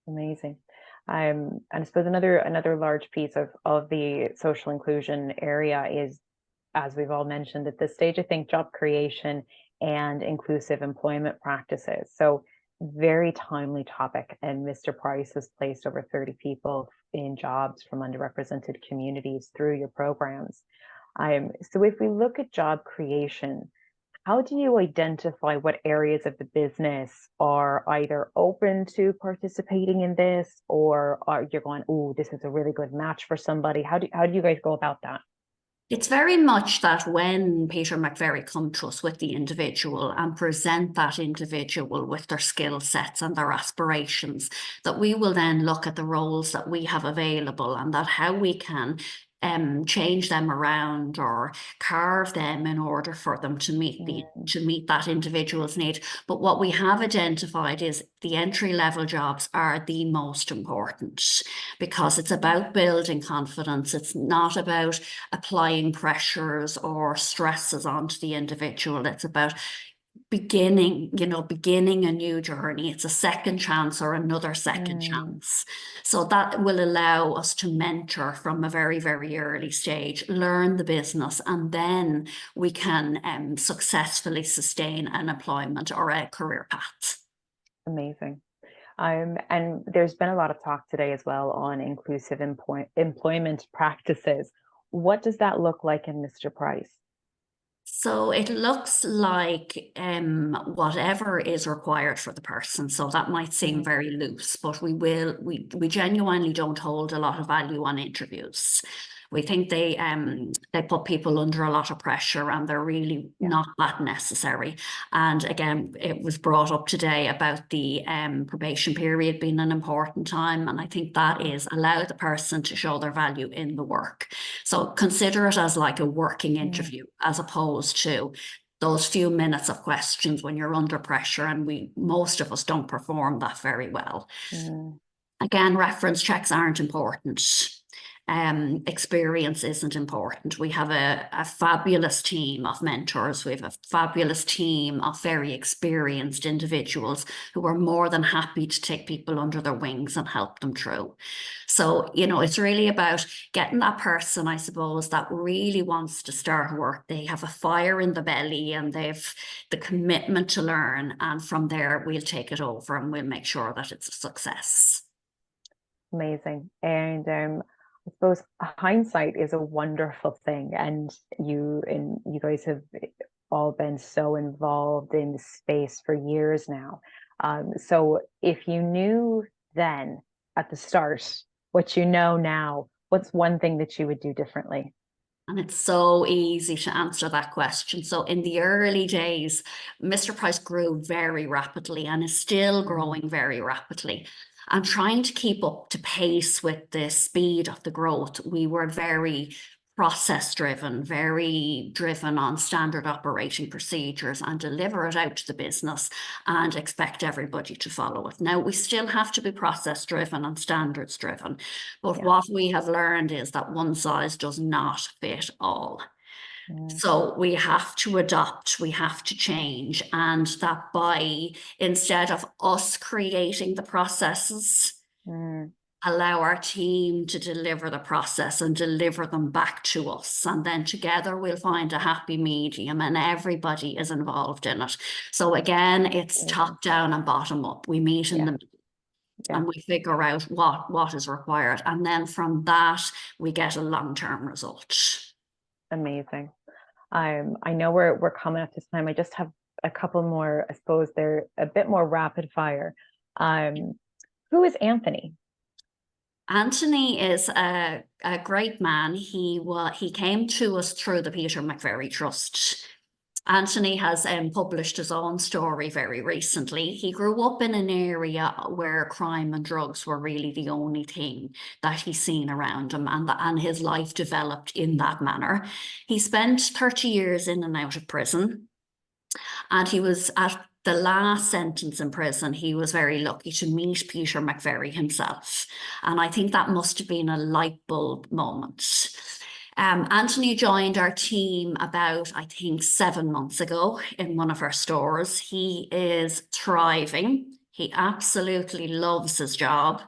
Amazing. And I suppose another large piece of the social inclusion area is, as we've all mentioned at this stage, I think job creation and inclusive employment practices. So very timely topic, and Mr. Price has placed over 30 people in jobs from underrepresented communities through your programs. So if we look at job creation, how do you identify what areas of the business are either open to participating in this, or are you going, oh, this is a really good match for somebody? How do you guys go about that? It's very much that when Peter McVerry come to us with the individual and present that individual with their skill sets and their aspirations, that we will then look at the roles that we have available, and that how we can change them around or carve them in order for them to meet that individual's need. But what we have identified is the entry-level jobs are the most important, because it's about building confidence. It's not about applying pressures or stresses onto the individual. It's about beginning a new journey. It's a second chance or another second chance. So that will allow us to mentor from a very, very early stage, learn the business, and then we can successfully sustain an employment or a career path. Amazing. And there's been a lot of talk today as well on inclusive employment practices. What does that look like in Mr. Price? So it looks like whatever is required for the person. So that might seem very loose, but we genuinely don't hold a lot of value on interviews. We think they put people under a lot of pressure, and they're really not that necessary. And again, it was brought up today about the probation period being an important time, and I think that is allow the person to show their value in the work. So consider it as like a working interview, as opposed to those few minutes of questions when you're under pressure, and most of us don't perform that very well. Again, reference checks aren't important. Experience isn't important. We have a fabulous team of mentors. We have a fabulous team of very experienced individuals who are more than happy to take people under their wings and help them through. So, you know, it's really about getting that person, I suppose, that really wants to start work. They have a fire in the belly and they've the commitment to learn. And from there, we'll take it over and we'll make sure that it's a success. Amazing. And I suppose hindsight is a wonderful thing, and you guys have all been so involved in the space for years now. So if you knew then at the start what you know now, what's one thing that you would do differently? And it's so easy to answer that question. So in the early days, Mr. Price grew very rapidly and is still growing very rapidly. And trying to keep up to pace with the speed of the growth, we were very process driven, very driven on standard operating procedures, and deliver it out to the business and expect everybody to follow it. Now, we still have to be process driven and standards driven, but what we have learned is that one size does not fit all. So we have to adopt, we have to change, and that instead of us creating the processes, allow our team to deliver the process and deliver them back to us. And then together we'll find a happy medium and everybody is involved in it. So again, it's top down and bottom up. We meet in the middle. And we figure out what is required. And then from that, we get a long-term result. Amazing. I know we're coming up to time. I just have a couple more. I suppose they're a bit more rapid fire. Who is Anthony? Anthony is a great man. He came to us through the Peter McVerry Trust. Anthony has published his own story very recently. He grew up in an area where crime and drugs were really the only thing that he's seen around him, and his life developed in that manner. He spent 30 years in and out of prison, and he was at the last sentence in prison. He was very lucky to meet Peter McVerry himself, and I think that must have been a light bulb moment. Anthony joined our team about, I think, 7 months ago in one of our stores. He is thriving. He absolutely loves his job.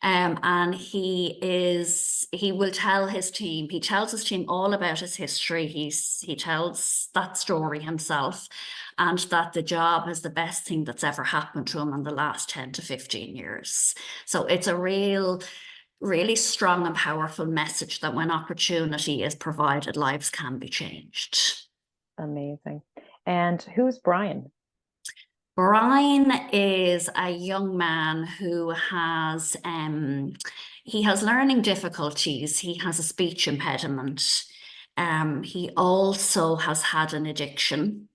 And he will tell his team, he tells his team all about his history. He tells that story himself, and that the job is the best thing that's ever happened to him in the last 10 to 15 years. So it's a really strong and powerful message that when opportunity is provided, lives can be changed. Amazing. And who's Brian? Brian is a young man who has he has learning difficulties. He has a speech impediment. He also has had an addiction.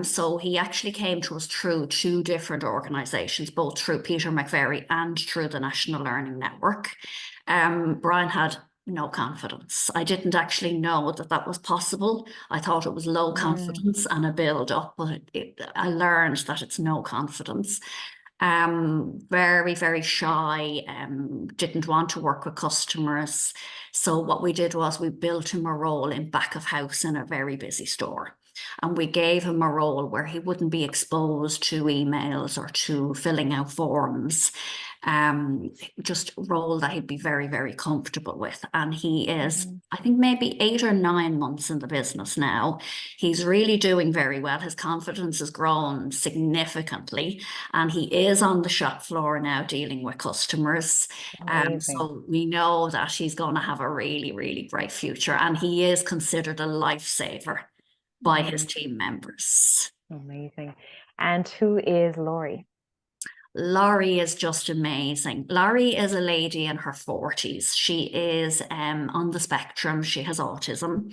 So he actually came to us through 2 different organisations, both through Peter McVerry and through the National Learning Network. Brian had no confidence. I didn't actually know that was possible. I thought it was low confidence and a build up, but I learned that it's no confidence. Very, very shy, didn't want to work with customers. So what we did was we built him a role in back of house in a very busy store. and we gave him a role where he wouldn't be exposed to emails or to filling out forms. Just a role that he'd be very, very comfortable with. And he is, I think, maybe 8 or 9 months in the business now. He's really doing very well. His confidence has grown significantly, and he is on the shop floor now dealing with customers. So we know that he's going to have a really, really great future, and he is considered a lifesaver by his team members. Amazing. And who is Laurie? Laurie is just amazing. Laurie is a lady in her 40s. She is on the spectrum. She has autism.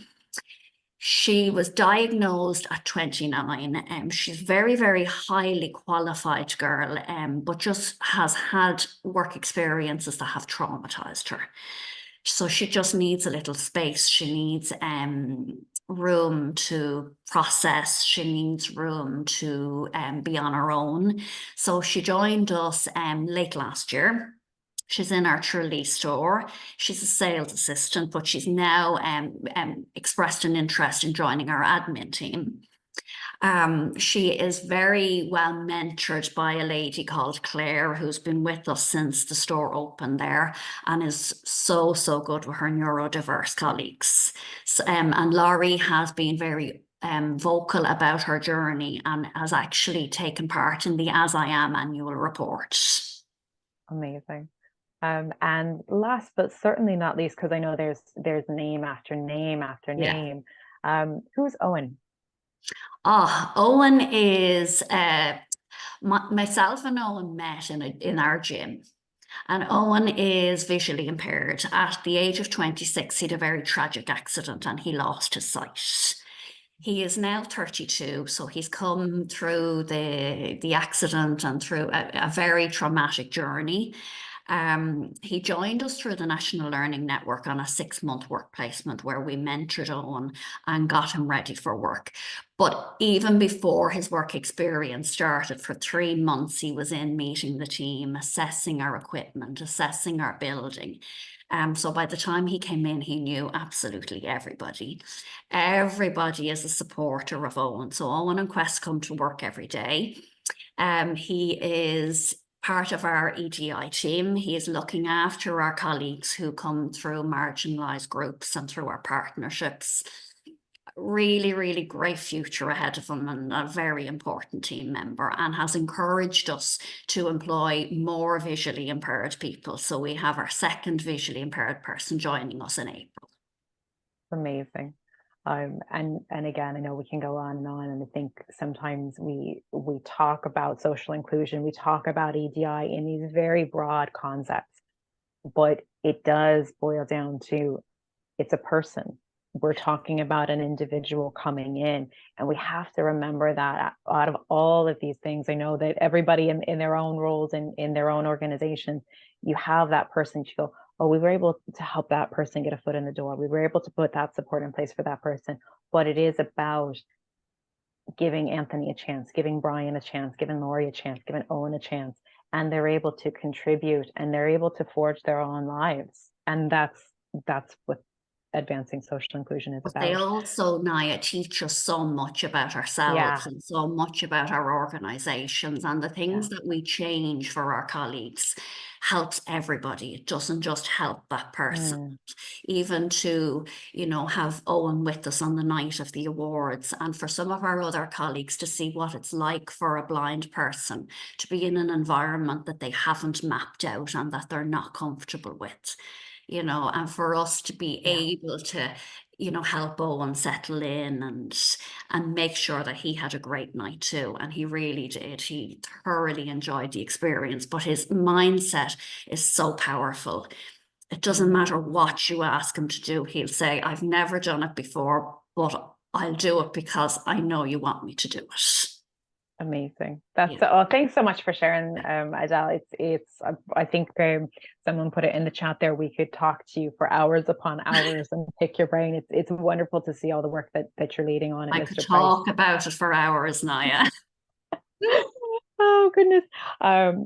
She was diagnosed at 29. She's very, very highly qualified girl, but just has had work experiences that have traumatized her. So she just needs a little space. She needs room to process. She needs room to be on her own. So she joined us late last year. She's in our Tralee store. She's a sales assistant, but she's now expressed an interest in joining our admin team. She is very well mentored by a lady called Claire, who's been with us since the store opened there, and is so good with her neurodiverse colleagues. And Laurie has been very vocal about her journey and has actually taken part in the As I Am annual report. Amazing. And last but certainly not least, because I know there's name after name after name. Who's Owen? Owen is myself and Owen met in our gym. And Owen is visually impaired. At the age of 26, he had a very tragic accident and he lost his sight. He is now 32, so he's come through the accident and through a very traumatic journey. He joined us through the National Learning Network on a 6-month work placement where we mentored Owen and got him ready for work. But even before his work experience started, for 3 months, he was in meeting the team, assessing our equipment, assessing our building. So by the time he came in, he knew absolutely everybody. Everybody is a supporter of Owen. So Owen and Quest come to work every day. He is part of our EDI team. He is looking after our colleagues who come through marginalised groups and through our partnerships. Really, really great future ahead of him, and a very important team member, and has encouraged us to employ more visually impaired people. So we have our second visually impaired person joining us in April. Amazing. And again, I know we can go on, and I think sometimes we talk about social inclusion, we talk about EDI in these very broad concepts, but it does boil down to, it's a person. We're talking about an individual coming in, and we have to remember that out of all of these things, I know that everybody in their own roles and in their own organizations, you have that person, you go, oh, we were able to help that person get a foot in the door. We were able to put that support in place for that person. But it is about giving Anthony a chance, giving Brian a chance, giving Laurie a chance, giving Owen a chance, and they're able to contribute and they're able to forge their own lives. And that's what advancing social inclusion is about. They also, Niah, teach us so much about ourselves and so much about our organizations, and the things that we change for our colleagues helps everybody. It doesn't just help that person. Even to, have Owen with us on the night of the awards, and for some of our other colleagues to see what it's like for a blind person to be in an environment that they haven't mapped out and that they're not comfortable with. And for us to be able to, help Owen settle in and make sure that he had a great night too. And he really did. He thoroughly enjoyed the experience, but his mindset is so powerful. It doesn't matter what you ask him to do. He'll say, I've never done it before, but I'll do it because I know you want me to do it. Amazing. Thanks so much for sharing, Adele. I think someone put it in the chat there, we could talk to you for hours upon hours and pick your brain. It's wonderful to see all the work that you're leading on. I could talk about it for hours, Niah. Oh goodness.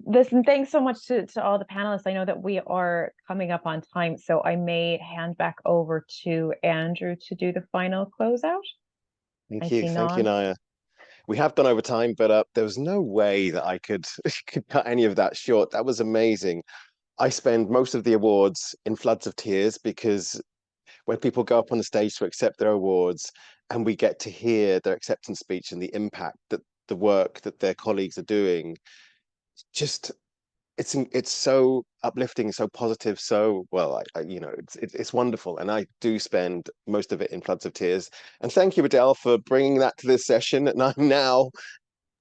Listen, thanks so much to all the panelists. I know that we are coming up on time, so I may hand back over to Andrew to do the final closeout. Thank you, Niah. We have gone over time, but there was no way that I could cut any of that short. That was amazing. I spend most of the awards in floods of tears because when people go up on the stage to accept their awards and we get to hear their acceptance speech and the impact that the work that their colleagues are doing, just it's so uplifting, so positive, so well, it's wonderful, and I do spend most of it in floods of tears. And thank you, Adele, for bringing that to this session. And I'm now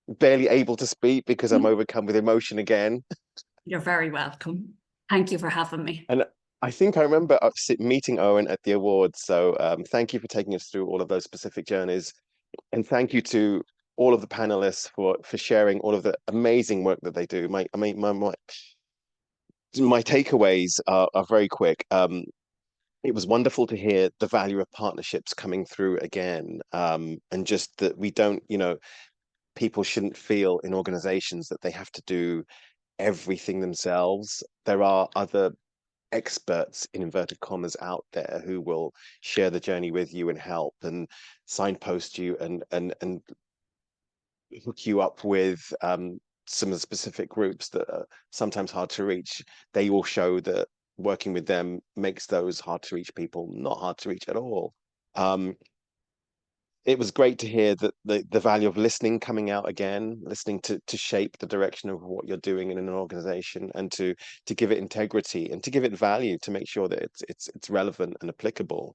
barely able to speak because I'm overcome with emotion again. You're very welcome. Thank you for having me. And I think I remember meeting Owen at the awards. So thank you for taking us through all of those specific journeys. And thank you to all of the panelists for sharing all of the amazing work that they do. My takeaways are very quick. It was wonderful to hear the value of partnerships coming through again. And just that we don't, people shouldn't feel in organizations that they have to do everything themselves. There are other experts in inverted commas out there who will share the journey with you and help and signpost you and hook you up with some of the specific groups that are sometimes hard to reach. They will show that working with them makes those hard to reach people not hard to reach at all. It was great to hear that the value of listening coming out again, listening to shape the direction of what you're doing in an organization, and to give it integrity and to give it value, to make sure that it's relevant and applicable.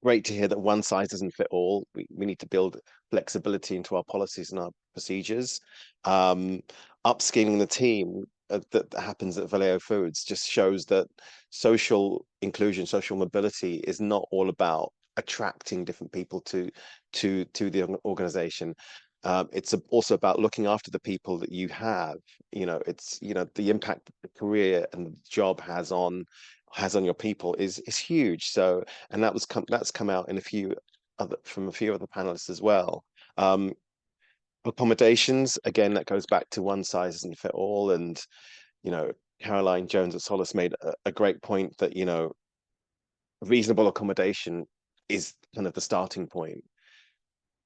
Great to hear that one size doesn't fit all. We need to build flexibility into our policies and our procedures. Upskilling the team that happens at Vallejo Foods just shows that social inclusion, social mobility is not all about attracting different people to the organization. It's also about looking after the people that you have. It's the impact the career and the job has on your people is huge. So, and that's come out in from a few other panelists as well. Accommodations, again, that goes back to one size doesn't fit all. And Caroline Jones at Solace made a great point that reasonable accommodation is kind of the starting point.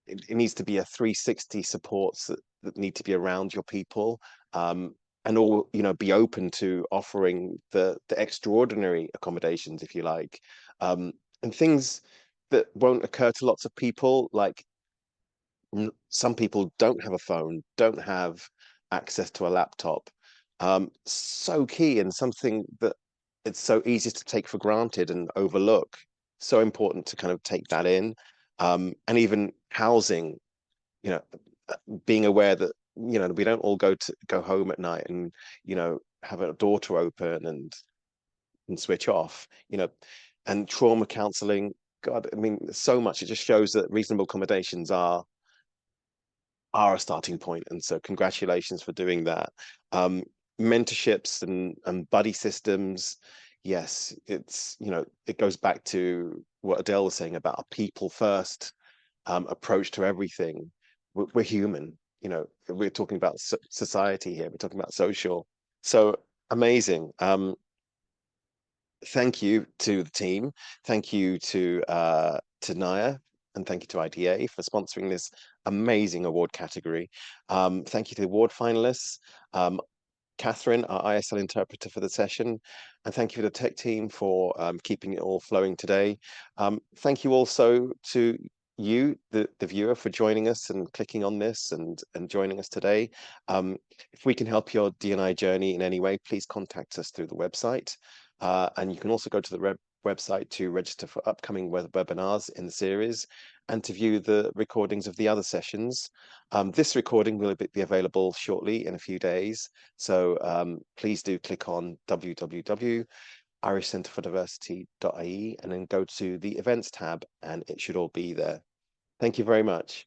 It needs to be a 360 supports that need to be around your people, and all be open to offering the extraordinary accommodations, if you like, and things that won't occur to lots of people. Like some people don't have a phone, don't have access to a laptop. So key, and something that it's so easy to take for granted and overlook. So important to kind of take that in, and even housing. Being aware that we don't all go home at night and have a door to open and switch off. And trauma counseling. God, I mean, so much. It just shows that reasonable accommodations are a starting point. And so, congratulations for doing that. Mentorships and buddy systems. Yes, it's it goes back to what Adele was saying about a people first approach to everything. We're human, we're talking about society here, we're talking about social. So amazing. Thank you to the team, thank you to Niah, and thank you to IDA for sponsoring this amazing award category. Thank you to the award finalists, Catherine, our ISL interpreter for the session, and thank you to the tech team for keeping it all flowing today. Thank you also to you, the viewer, for joining us and clicking on this and joining us today. If we can help your D&I journey in any way, please contact us through the website. And you can also go to the website to register for upcoming webinars in the series and to view the recordings of the other sessions. This recording will be available shortly in a few days. So please do click on www.irishcenterfordiversity.ie and then go to the events tab, and it should all be there. Thank you very much.